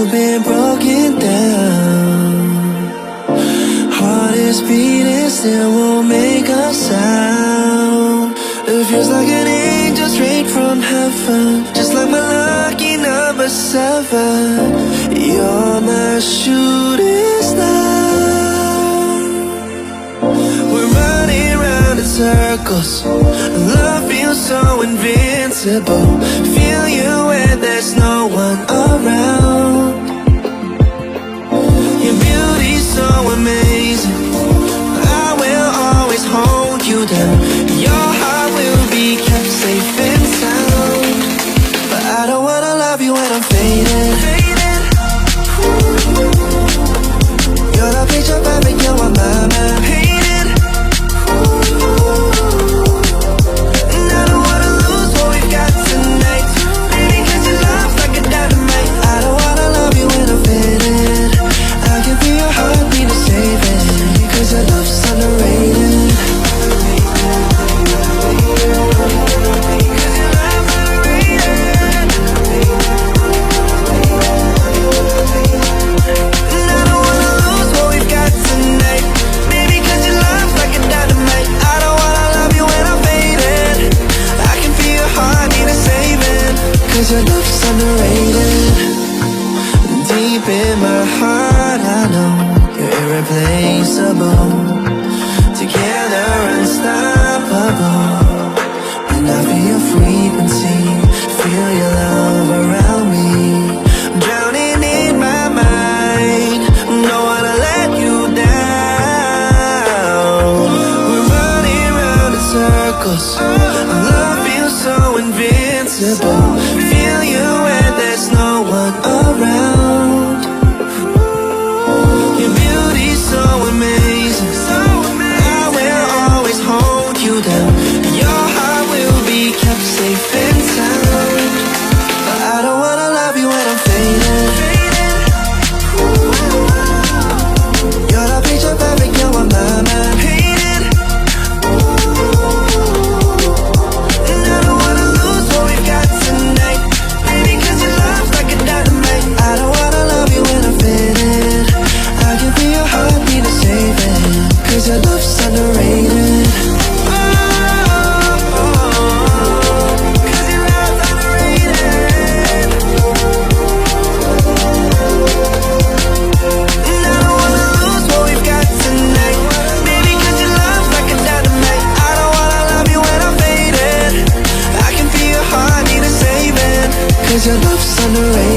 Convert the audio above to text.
you've been broken down. Heart is beating, still won't make a sound. It feels like an angel straight from heaven, just like my lucky number 7. You're my shooting star. We're running round in circles, love feels so invincible. Feel you when there's no one around. Your beauty's so amazing, I will always hold you down. Your heart will be kept safe and sound. But I don't wanna love you when I'm faded. You're the picture perfect, you're my mind painted. And I don't wanna lose what we've got tonight, baby, 'cause your love's like a dynamite. I don't wanna love you when I'm faded. I can feel your heartbeat to save it, 'cause your love's underrated. Your love's underrated. Deep in my heart, I know you're irreplaceable. Together, unstoppable. And I feel your frequency, feel your love around me. I'm drowning in my mind, don't wanna let you down. We're running round in circles, our love feels so invincible. Feel you when there's no one around. Your beauty's so amazing, I will always hold you down. Your heart will be kept safe and sound. But I don't wanna love you when I'm faded. You're the picture perfect, you're my mind painted. And I don't wanna lose what we've got tonight, baby, 'cause your love's like a dynamite. I don't wanna love you when I'm faded. I can feel your heartbeat to save it, 'cause your love's underrated. Cause your love's underrated.